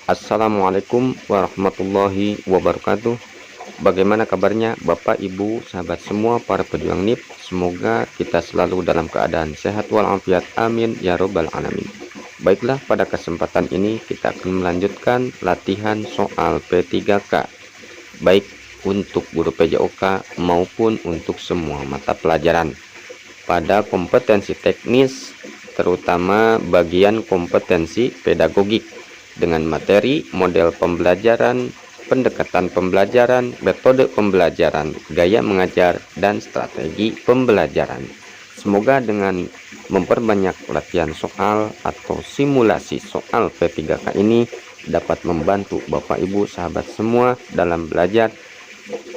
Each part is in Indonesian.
Assalamualaikum warahmatullahi wabarakatuh. Bagaimana kabarnya Bapak, Ibu, sahabat semua para pejuang NIP? Semoga kita selalu dalam keadaan sehat walafiat. Amin ya robbal alamin. Baiklah, pada kesempatan ini kita akan melanjutkan latihan soal P3K, baik untuk guru PJOK maupun untuk semua mata pelajaran. Pada kompetensi teknis, terutama bagian kompetensi pedagogik, dengan materi, model pembelajaran, pendekatan pembelajaran, metode pembelajaran, gaya mengajar, dan strategi pembelajaran. Semoga dengan memperbanyak latihan soal atau simulasi soal P3K ini dapat membantu Bapak Ibu sahabat semua dalam belajar,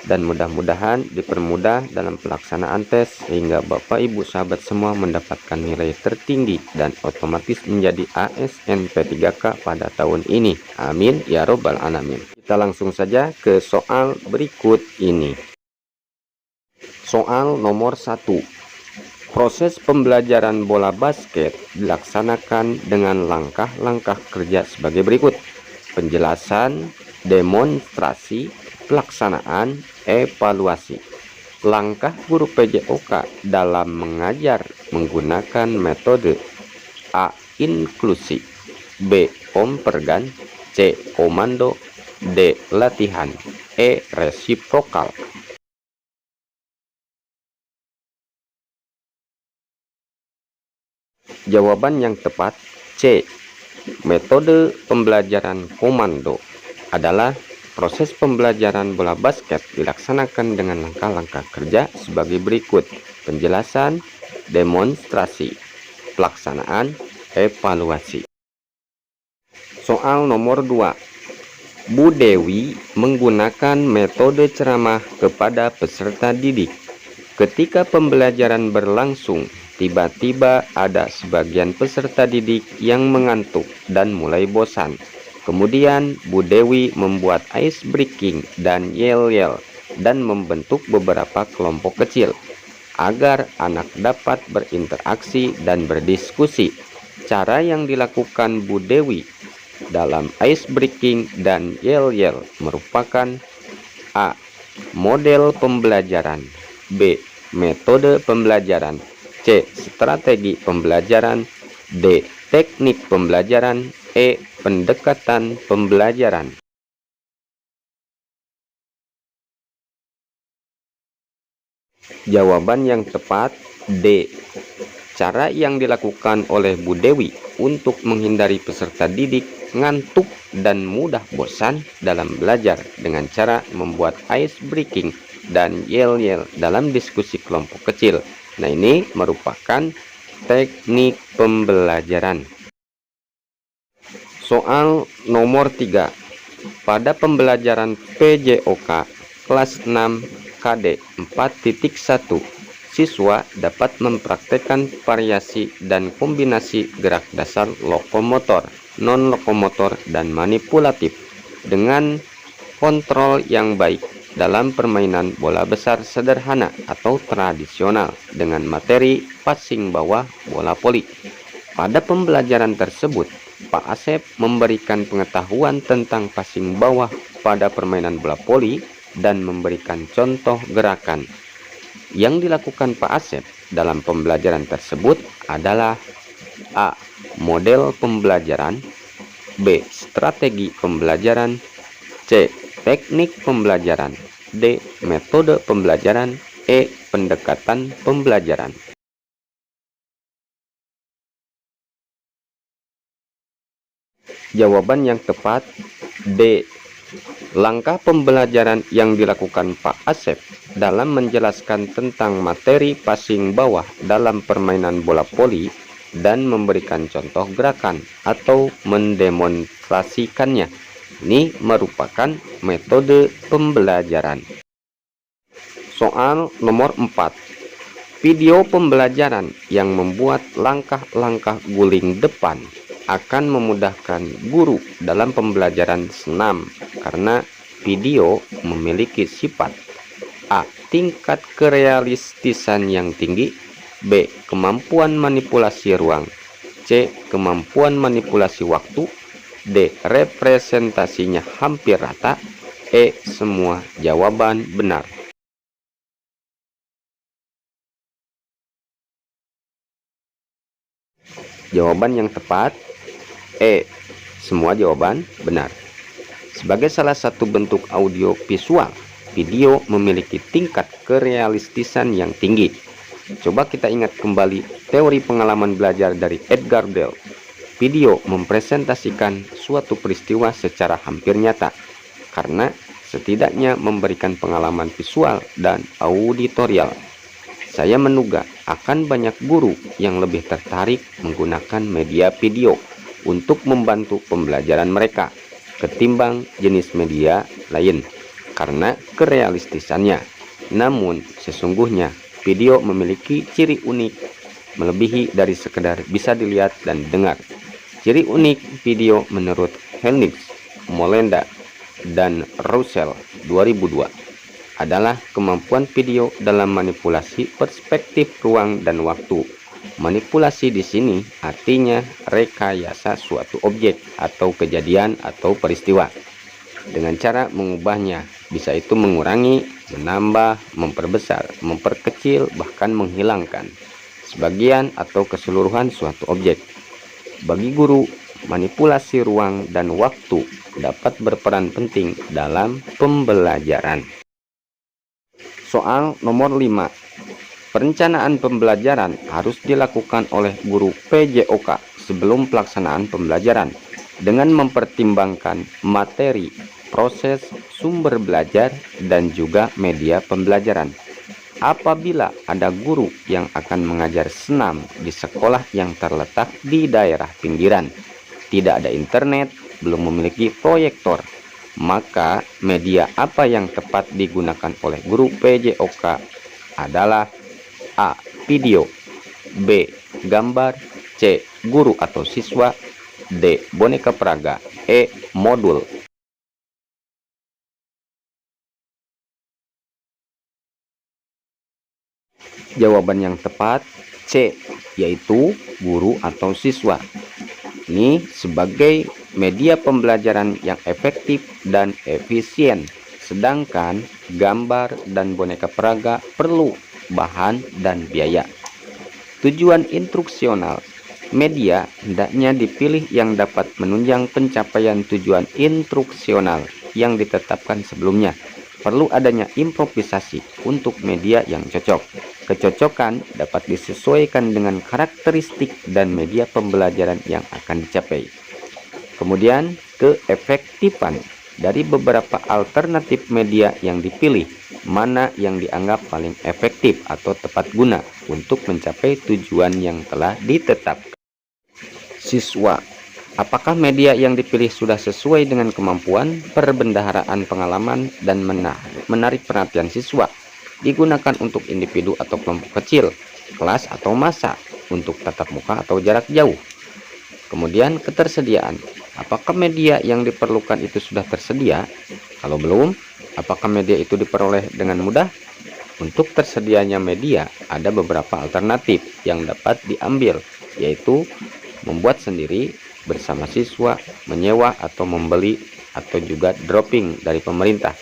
dan mudah-mudahan dipermudah dalam pelaksanaan tes sehingga Bapak Ibu sahabat semua mendapatkan nilai tertinggi dan otomatis menjadi ASN P3K pada tahun ini. Amin ya robbal alamin. Kita langsung saja ke soal berikut ini. Soal nomor 1. Proses pembelajaran bola basket dilaksanakan dengan langkah-langkah kerja sebagai berikut: penjelasan, demonstrasi, pelaksanaan, evaluasi. Langkah guru PJOK dalam mengajar menggunakan metode A. Inklusi, B. Pempergan, C. Komando, D. Latihan, E. Resiprokal. Jawaban yang tepat C. Metode pembelajaran komando adalah proses pembelajaran bola basket dilaksanakan dengan langkah-langkah kerja sebagai berikut: penjelasan, demonstrasi, pelaksanaan, evaluasi. Soal nomor 2. Bu Dewi menggunakan metode ceramah kepada peserta didik. Ketika pembelajaran berlangsung, tiba-tiba ada sebagian peserta didik yang mengantuk dan mulai bosan. Kemudian Bu Dewi membuat ice breaking dan yel-yel dan membentuk beberapa kelompok kecil agar anak dapat berinteraksi dan berdiskusi. Cara yang dilakukan Bu Dewi dalam ice breaking dan yel-yel merupakan A. Model pembelajaran, B. Metode pembelajaran, C. Strategi pembelajaran, D. Teknik pembelajaran, E. Pendekatan pembelajaran. Jawaban yang tepat D. Cara yang dilakukan oleh Bu Dewi untuk menghindari peserta didik ngantuk dan mudah bosan dalam belajar dengan cara membuat ice breaking dan yel-yel dalam diskusi kelompok kecil. Nah, ini merupakan teknik pembelajaran. Soal nomor 3. Pada pembelajaran PJOK kelas 6 KD 4.1, siswa dapat mempraktekkan variasi dan kombinasi gerak dasar lokomotor, non-lokomotor, dan manipulatif dengan kontrol yang baik dalam permainan bola besar sederhana atau tradisional dengan materi passing bawah bola voli. Pada pembelajaran tersebut, Pak Asep memberikan pengetahuan tentang passing bawah pada permainan bola voli dan memberikan contoh gerakan. Yang dilakukan Pak Asep dalam pembelajaran tersebut adalah A. Model pembelajaran, B. Strategi pembelajaran, C. Teknik pembelajaran, D. Metode pembelajaran, E. Pendekatan pembelajaran. Jawaban yang tepat D. Langkah pembelajaran yang dilakukan Pak Asep dalam menjelaskan tentang materi passing bawah dalam permainan bola voli dan memberikan contoh gerakan atau mendemonstrasikannya, ini merupakan metode pembelajaran. Soal nomor 4. Video pembelajaran yang membuat langkah-langkah guling depan akan memudahkan guru dalam pembelajaran senam karena video memiliki sifat A. Tingkat kerealistisan yang tinggi, B. Kemampuan manipulasi ruang, C. Kemampuan manipulasi waktu, D. Representasinya hampir rata. E. Semua jawaban benar. Jawaban yang tepat E. Semua jawaban benar. Sebagai salah satu bentuk audio visual, video memiliki tingkat kerealistisan yang tinggi. Coba kita ingat kembali teori pengalaman belajar dari Edgar Dale. Video mempresentasikan suatu peristiwa secara hampir nyata, karena setidaknya memberikan pengalaman visual dan auditorial. Saya menduga akan banyak guru yang lebih tertarik menggunakan media video untuk membantu pembelajaran mereka ketimbang jenis media lain karena kerealistisannya. Namun sesungguhnya video memiliki ciri unik melebihi dari sekedar bisa dilihat dan dengar. Ciri unik video menurut Helnix, Molenda, dan Russell 2002 adalah kemampuan video dalam manipulasi perspektif ruang dan waktu. Manipulasi di sini artinya rekayasa suatu objek atau kejadian atau peristiwa dengan cara mengubahnya, bisa itu mengurangi, menambah, memperbesar, memperkecil, bahkan menghilangkan sebagian atau keseluruhan suatu objek. Bagi guru, manipulasi ruang dan waktu dapat berperan penting dalam pembelajaran. Soal nomor 5. Perencanaan pembelajaran harus dilakukan oleh guru PJOK sebelum pelaksanaan pembelajaran dengan mempertimbangkan materi, proses, sumber belajar, dan juga media pembelajaran. Apabila ada guru yang akan mengajar senam di sekolah yang terletak di daerah pinggiran, tidak ada internet, belum memiliki proyektor, maka media apa yang tepat digunakan oleh guru PJOK adalah A. Video, B. Gambar, C. Guru atau siswa, D. Boneka peraga, E. Modul. Jawaban yang tepat C, yaitu guru atau siswa. Ini sebagai media pembelajaran yang efektif dan efisien, sedangkan gambar dan boneka peraga perlu bahan dan biaya. Tujuan instruksional, media hendaknya dipilih yang dapat menunjang pencapaian tujuan instruksional yang ditetapkan sebelumnya. Perlu adanya improvisasi untuk media yang cocok. Kecocokan dapat disesuaikan dengan karakteristik dan media pembelajaran yang akan dicapai. Kemudian, keefektifan dari beberapa alternatif media yang dipilih, mana yang dianggap paling efektif atau tepat guna untuk mencapai tujuan yang telah ditetapkan. Siswa, apakah media yang dipilih sudah sesuai dengan kemampuan, perbendaharaan pengalaman, dan menarik perhatian siswa? Digunakan untuk individu atau kelompok kecil, kelas atau massa, untuk tatap muka atau jarak jauh. Kemudian ketersediaan, apakah media yang diperlukan itu sudah tersedia? Kalau belum, apakah media itu diperoleh dengan mudah? Untuk tersedianya media, ada beberapa alternatif yang dapat diambil, yaitu membuat sendiri, bersama siswa, menyewa atau membeli, atau juga dropping dari pemerintah.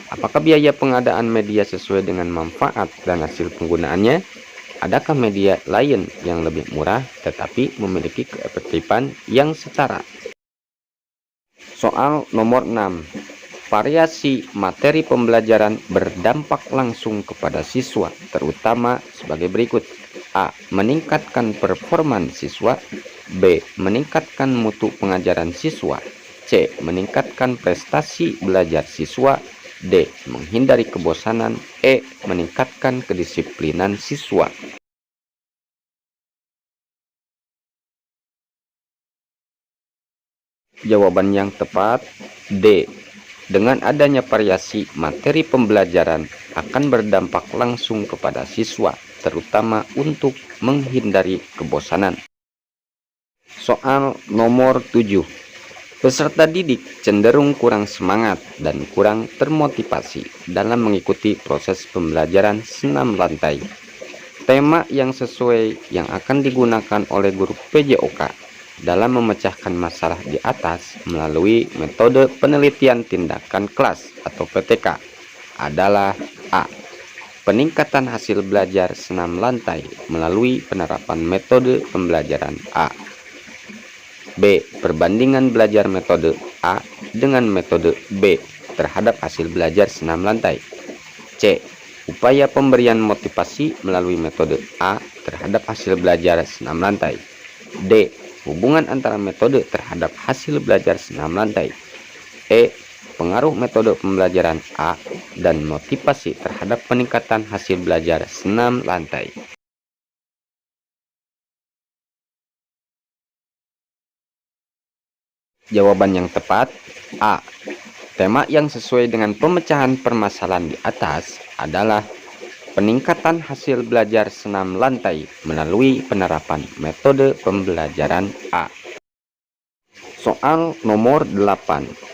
Apakah biaya pengadaan media sesuai dengan manfaat dan hasil penggunaannya? Adakah media lain yang lebih murah tetapi memiliki keefektifan yang setara? Soal nomor 6. Variasi materi pembelajaran berdampak langsung kepada siswa, terutama sebagai berikut. A. Meningkatkan performan siswa. B. Meningkatkan mutu pengajaran siswa. C. Meningkatkan prestasi belajar siswa. D. Menghindari kebosanan. E. Meningkatkan kedisiplinan siswa. Jawaban yang tepat D. Dengan adanya variasi materi pembelajaran akan berdampak langsung kepada siswa, terutama untuk menghindari kebosanan. Soal nomor 7. Peserta didik cenderung kurang semangat dan kurang termotivasi dalam mengikuti proses pembelajaran senam lantai. Tema yang sesuai yang akan digunakan oleh guru PJOK dalam memecahkan masalah di atas melalui metode penelitian tindakan kelas atau PTK adalah A. Peningkatan hasil belajar senam lantai melalui penerapan metode pembelajaran A. B. Perbandingan belajar metode A dengan metode B terhadap hasil belajar senam lantai. C. Upaya pemberian motivasi melalui metode A terhadap hasil belajar senam lantai. D. Hubungan antara metode terhadap hasil belajar senam lantai. E. Pengaruh metode pembelajaran A dan motivasi terhadap peningkatan hasil belajar senam lantai. Jawaban yang tepat A. Tema yang sesuai dengan pemecahan permasalahan di atas adalah peningkatan hasil belajar senam lantai melalui penerapan metode pembelajaran A. Soal nomor 8.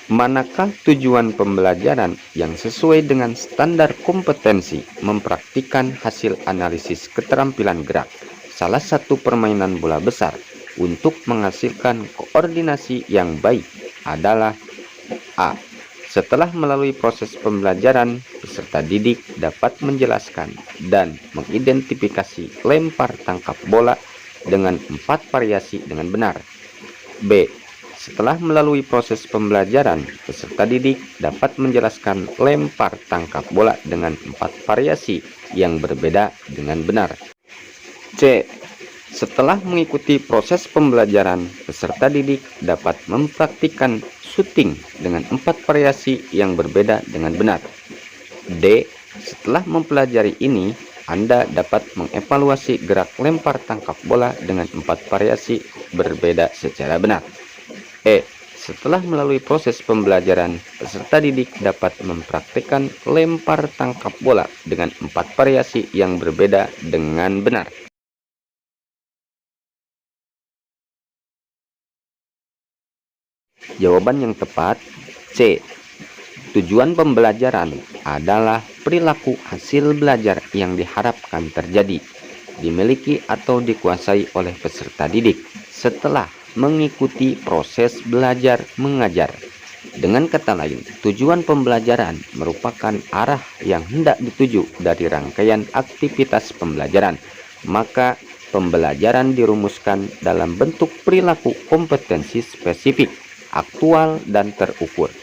Manakah tujuan pembelajaran yang sesuai dengan standar kompetensi mempraktikkan hasil analisis keterampilan gerak salah satu permainan bola besar untuk menghasilkan koordinasi yang baik adalah A. Setelah melalui proses pembelajaran, peserta didik dapat menjelaskan dan mengidentifikasi lempar tangkap bola dengan 4 variasi dengan benar. B. Setelah melalui proses pembelajaran, peserta didik dapat menjelaskan lempar tangkap bola dengan 4 variasi yang berbeda dengan benar. C. Setelah mengikuti proses pembelajaran, peserta didik dapat mempraktikkan syuting dengan 4 variasi yang berbeda dengan benar. D. Setelah mempelajari ini, Anda dapat mengevaluasi gerak lempar tangkap bola dengan 4 variasi berbeda secara benar. E. Setelah melalui proses pembelajaran, peserta didik dapat mempraktikkan lempar tangkap bola dengan 4 variasi yang berbeda dengan benar. Jawaban yang tepat C. Tujuan pembelajaran adalah perilaku hasil belajar yang diharapkan terjadi, dimiliki atau dikuasai oleh peserta didik setelah mengikuti proses belajar mengajar. Dengan kata lain, tujuan pembelajaran merupakan arah yang hendak dituju dari rangkaian aktivitas pembelajaran. Maka pembelajaran dirumuskan dalam bentuk perilaku kompetensi spesifik, aktual, dan terukur.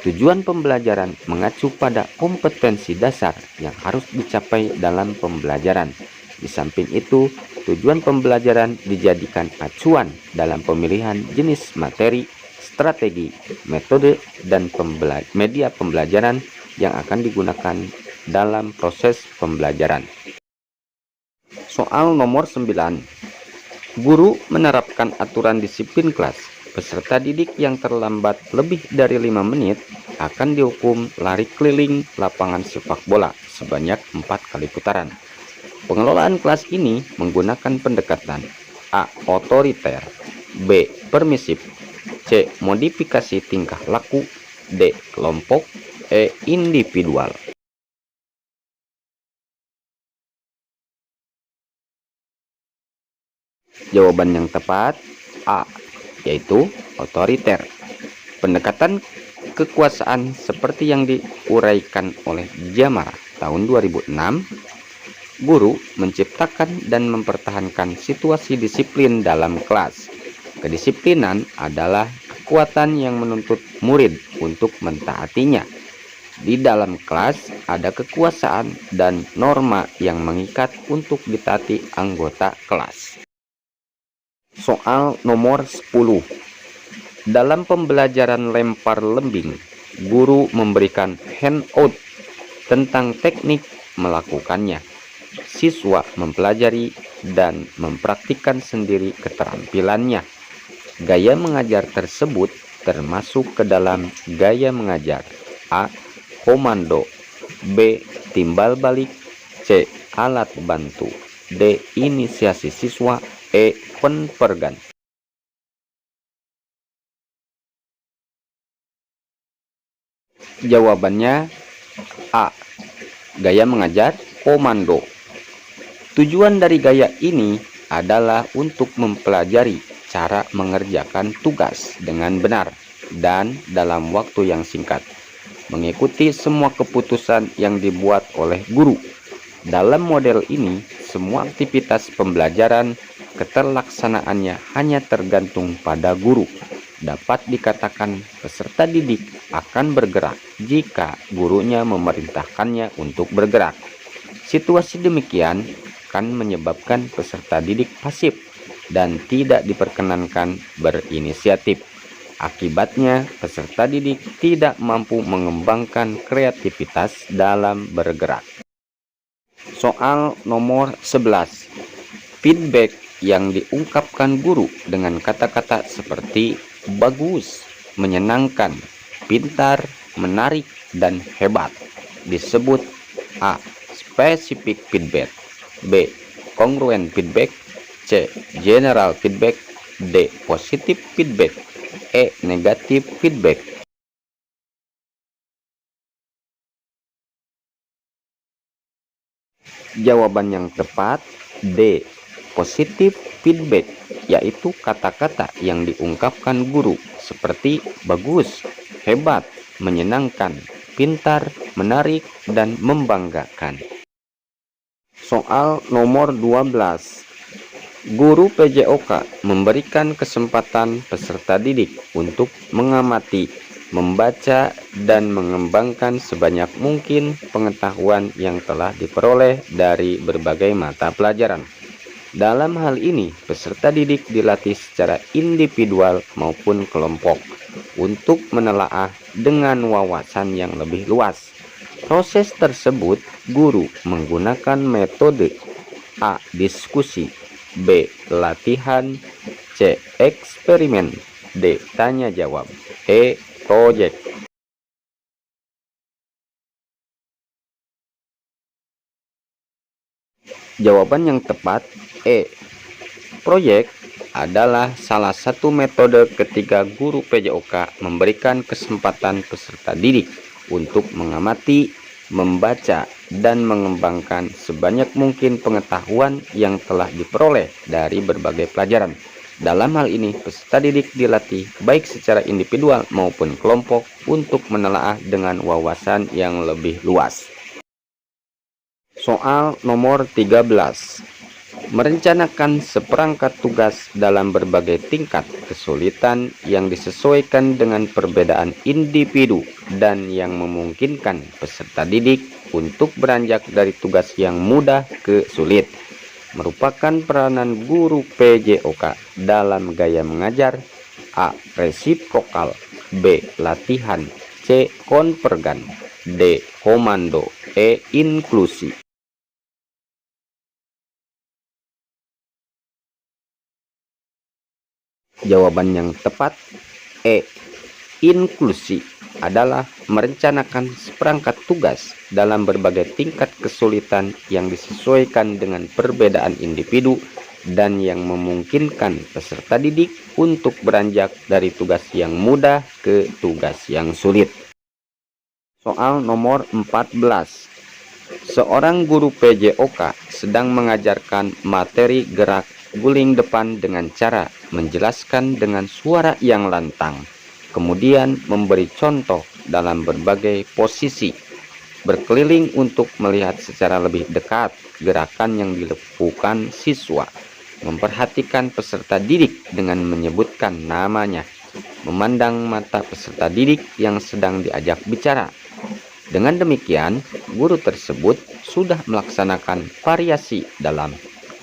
Tujuan pembelajaran mengacu pada kompetensi dasar yang harus dicapai dalam pembelajaran. Di samping itu, tujuan pembelajaran dijadikan acuan dalam pemilihan jenis materi, strategi, metode, dan media pembelajaran yang akan digunakan dalam proses pembelajaran. Soal nomor 9. Guru menerapkan aturan disiplin kelas. Peserta didik yang terlambat lebih dari 5 menit akan dihukum lari keliling lapangan sepak bola sebanyak 4 kali putaran. Pengelolaan kelas ini menggunakan pendekatan A. Otoriter, B. Permisif, C. Modifikasi tingkah laku, D. Kelompok, E. Individual. Jawaban yang tepat A, yaitu otoriter. Pendekatan kekuasaan seperti yang diuraikan oleh Jamar tahun 2006, guru menciptakan dan mempertahankan situasi disiplin dalam kelas. Kedisiplinan adalah kekuatan yang menuntut murid untuk mentaatinya. Di dalam kelas ada kekuasaan dan norma yang mengikat untuk ditaati anggota kelas. Soal nomor 10. Dalam pembelajaran lempar lembing, guru memberikan handout tentang teknik melakukannya. Siswa mempelajari dan mempraktikkan sendiri keterampilannya. Gaya mengajar tersebut termasuk ke dalam gaya mengajar A. Komando, B. Timbal balik, C. Alat bantu, D. Inisiasi siswa, E. Penpergan. Jawabannya A. Gaya mengajar komando. Tujuan dari gaya ini adalah untuk mempelajari cara mengerjakan tugas dengan benar dan dalam waktu yang singkat. Mengikuti semua keputusan yang dibuat oleh guru. Dalam model ini, semua aktivitas pembelajaran keterlaksanaannya hanya tergantung pada guru. Dapat dikatakan peserta didik akan bergerak jika gurunya memerintahkannya untuk bergerak. Situasi demikian akan menyebabkan peserta didik pasif dan tidak diperkenankan berinisiatif. Akibatnya, peserta didik tidak mampu mengembangkan kreativitas dalam bergerak. Soal nomor 11. Feedback yang diungkapkan guru dengan kata-kata seperti bagus, menyenangkan, pintar, menarik, dan hebat disebut A. Specific feedback, B. Congruent feedback, C. General feedback, D. Positive feedback, E. Negative feedback. Jawaban yang tepat D. Positive feedback, yaitu kata-kata yang diungkapkan guru seperti bagus, hebat, menyenangkan, pintar, menarik, dan membanggakan. Soal nomor 12. Guru PJOK memberikan kesempatan peserta didik untuk mengamati, membaca, dan mengembangkan sebanyak mungkin pengetahuan yang telah diperoleh dari berbagai mata pelajaran. Dalam hal ini, peserta didik dilatih secara individual maupun kelompok untuk menelaah dengan wawasan yang lebih luas. Proses tersebut, guru menggunakan metode A. Diskusi, B. Latihan, C. Eksperimen, D. Tanya jawab, E. Proyek. Jawaban yang tepat E. Proyek adalah salah satu metode ketika guru PJOK memberikan kesempatan peserta didik untuk mengamati, membaca, dan mengembangkan sebanyak mungkin pengetahuan yang telah diperoleh dari berbagai pelajaran. Dalam hal ini, peserta didik dilatih baik secara individual maupun kelompok untuk menelaah dengan wawasan yang lebih luas. Soal nomor 13. Merencanakan seperangkat tugas dalam berbagai tingkat kesulitan yang disesuaikan dengan perbedaan individu dan yang memungkinkan peserta didik untuk beranjak dari tugas yang mudah ke sulit merupakan peranan guru PJOK dalam gaya mengajar. A. Resiprokal, B. Latihan, C. Konvergen, D. Komando, E. Inklusi. Jawaban yang tepat E. Inklusi adalah merencanakan seperangkat tugas dalam berbagai tingkat kesulitan yang disesuaikan dengan perbedaan individu dan yang memungkinkan peserta didik untuk beranjak dari tugas yang mudah ke tugas yang sulit. Soal nomor 14. Seorang guru PJOK sedang mengajarkan materi gerak guling depan dengan cara menjelaskan dengan suara yang lantang, kemudian memberi contoh dalam berbagai posisi, berkeliling untuk melihat secara lebih dekat gerakan yang dilakukan siswa, memperhatikan peserta didik dengan menyebutkan namanya, memandang mata peserta didik yang sedang diajak bicara. Dengan demikian, guru tersebut sudah melaksanakan variasi dalam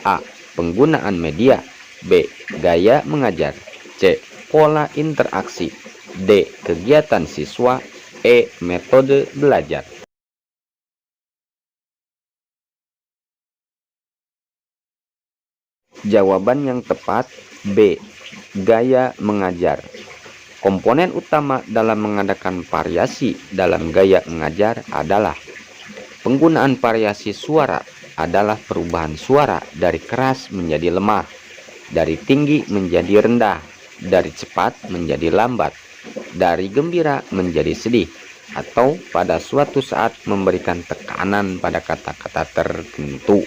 A. Penggunaan media, B. Gaya mengajar, C. Pola interaksi, D. Kegiatan siswa, E. Metode belajar. Jawaban yang tepat B. Gaya mengajar. Komponen utama dalam mengadakan variasi dalam gaya mengajar adalah penggunaan variasi suara adalah perubahan suara dari keras menjadi lemah, dari tinggi menjadi rendah, dari cepat menjadi lambat, dari gembira menjadi sedih, atau pada suatu saat memberikan tekanan pada kata-kata tertentu.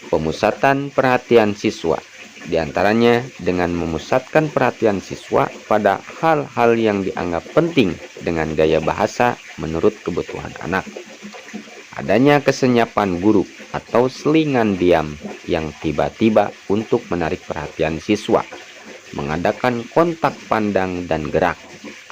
Pemusatan perhatian siswa. Di antaranya dengan memusatkan perhatian siswa pada hal-hal yang dianggap penting dengan gaya bahasa menurut kebutuhan anak. Adanya kesenyapan guru atau selingan diam yang tiba-tiba untuk menarik perhatian siswa. Mengadakan kontak pandang dan gerak.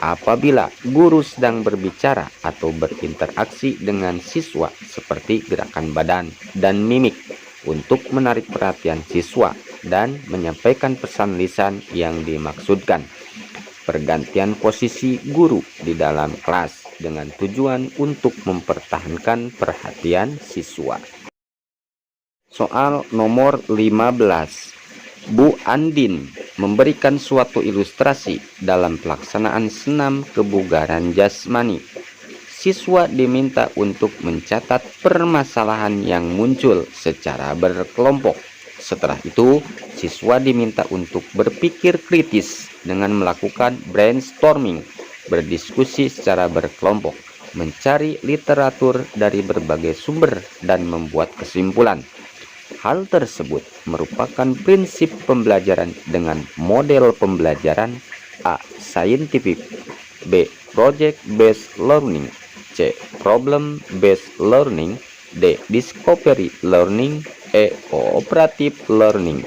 Apabila guru sedang berbicara atau berinteraksi dengan siswa seperti gerakan badan dan mimik untuk menarik perhatian siswa dan menyampaikan pesan lisan yang dimaksudkan. Pergantian posisi guru di dalam kelas dengan tujuan untuk mempertahankan perhatian siswa. Soal nomor 15. Bu Andin memberikan suatu ilustrasi dalam pelaksanaan senam kebugaran jasmani. Siswa diminta untuk mencatat permasalahan yang muncul secara berkelompok. Setelah itu, siswa diminta untuk berpikir kritis dengan melakukan brainstorming, berdiskusi secara berkelompok, mencari literatur dari berbagai sumber, dan membuat kesimpulan. Hal tersebut merupakan prinsip pembelajaran dengan model pembelajaran A. Scientific, B. Project-based learning, C. Problem-based learning, D. Discovery learning, E. Cooperative learning.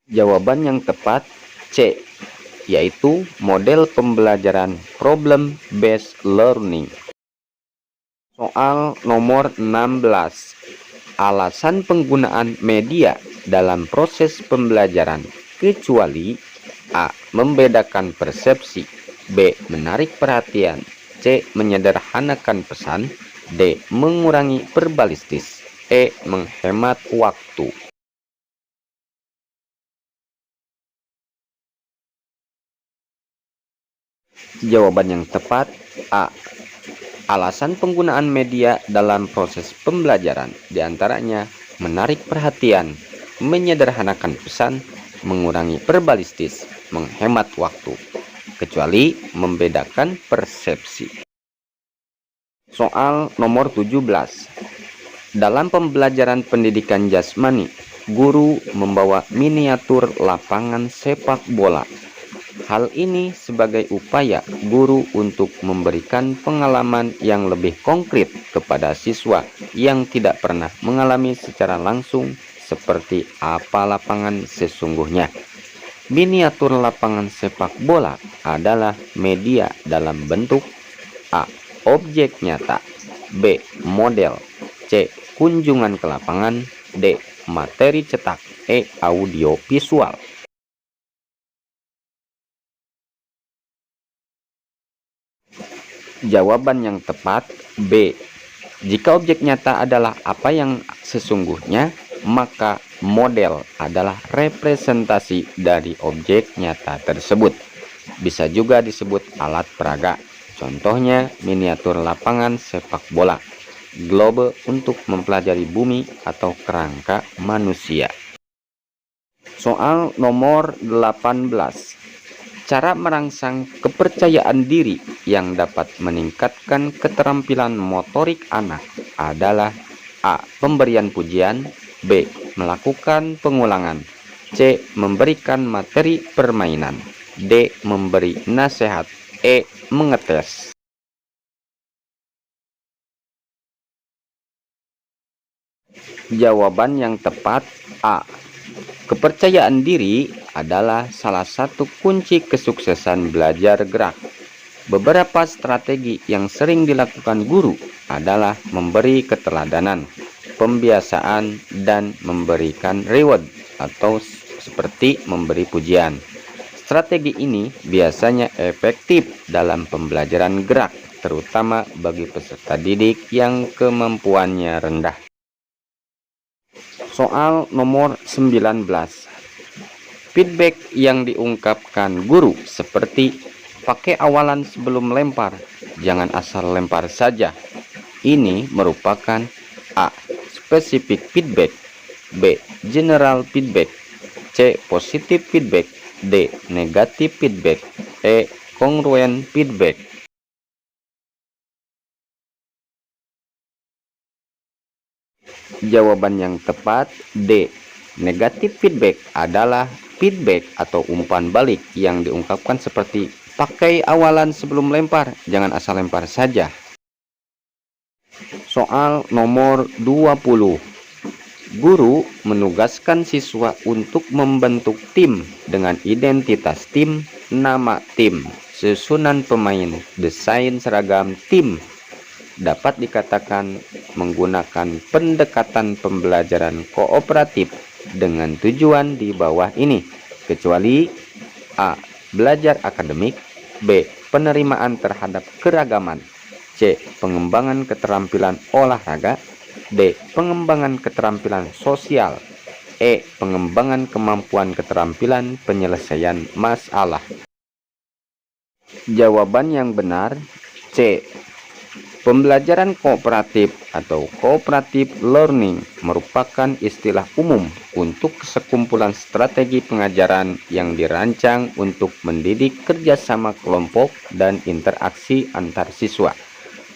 Jawaban yang tepat C, yaitu model pembelajaran problem-based learning. Soal nomor 16. Alasan penggunaan media dalam proses pembelajaran kecuali A. Membedakan persepsi, B. Menarik perhatian, C. Menyederhanakan pesan, D. Mengurangi verbalistis, E. Menghemat waktu. Jawaban yang tepat A. Alasan penggunaan media dalam proses pembelajaran diantaranya menarik perhatian, menyederhanakan pesan, mengurangi verbalistis, menghemat waktu, kecuali membedakan persepsi. Soal nomor 17. Dalam pembelajaran pendidikan jasmani, guru membawa miniatur lapangan sepak bola. Hal ini sebagai upaya guru untuk memberikan pengalaman yang lebih konkret kepada siswa yang tidak pernah mengalami secara langsung seperti apa lapangan sesungguhnya. Miniatur lapangan sepak bola adalah media dalam bentuk A. Objek nyata, B. Model, C. Kunjungan ke lapangan, D. Materi cetak, E. Audio visual. Jawaban yang tepat B. Jika objek nyata adalah apa yang sesungguhnya, maka model adalah representasi dari objek nyata tersebut. Bisa juga disebut alat peraga. Contohnya miniatur lapangan sepak bola, globe untuk mempelajari bumi atau kerangka manusia. Soal nomor 18. Cara merangsang kepercayaan diri yang dapat meningkatkan keterampilan motorik anak adalah A. Pemberian pujian, B. Melakukan pengulangan, C. Memberikan materi permainan, D. Memberi nasihat, E. Mengetes. Jawaban yang tepat A. Kepercayaan diri adalah salah satu kunci kesuksesan belajar gerak. Beberapa strategi yang sering dilakukan guru adalah memberi keteladanan, pembiasaan, dan memberikan reward atau seperti memberi pujian. Strategi ini biasanya efektif dalam pembelajaran gerak, terutama bagi peserta didik yang kemampuannya rendah. Soal nomor 19. Feedback yang diungkapkan guru seperti pakai awalan sebelum lempar, jangan asal lempar saja. Ini merupakan A. Specific feedback, B. General feedback, C. Positive feedback, D. Negative feedback, E. Congruent feedback. Jawaban yang tepat D. Negatif feedback adalah feedback atau umpan balik yang diungkapkan seperti pakai awalan sebelum lempar, jangan asal lempar saja. Soal nomor 20. Guru menugaskan siswa untuk membentuk tim dengan identitas tim, nama tim, susunan pemain, desain seragam tim. Dapat dikatakan menggunakan pendekatan pembelajaran kooperatif dengan tujuan di bawah ini, kecuali A. Belajar akademik, B. Penerimaan terhadap keragaman, C. Pengembangan keterampilan olahraga, D. Pengembangan keterampilan sosial, E. Pengembangan kemampuan keterampilan penyelesaian masalah. Jawaban yang benar C. Pembelajaran kooperatif atau cooperative learning merupakan istilah umum untuk sekumpulan strategi pengajaran yang dirancang untuk mendidik kerjasama kelompok dan interaksi antar siswa.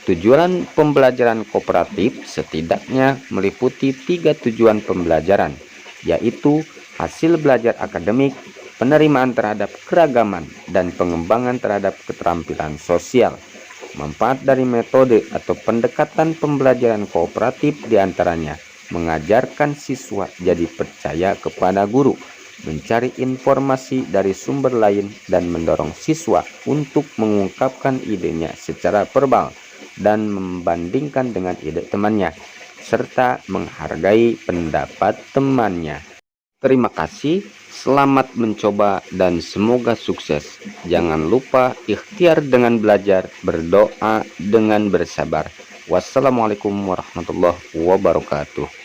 Tujuan pembelajaran kooperatif setidaknya meliputi 3 tujuan pembelajaran, yaitu hasil belajar akademik, penerimaan terhadap keragaman, dan pengembangan terhadap keterampilan sosial. Manfaat dari metode atau pendekatan pembelajaran kooperatif diantaranya mengajarkan siswa jadi percaya kepada guru, mencari informasi dari sumber lain, dan mendorong siswa untuk mengungkapkan idenya secara verbal dan membandingkan dengan ide temannya, serta menghargai pendapat temannya. Terima kasih, selamat mencoba, dan semoga sukses. Jangan lupa ikhtiar dengan belajar, berdoa dengan bersabar. Wassalamualaikum warahmatullahi wabarakatuh.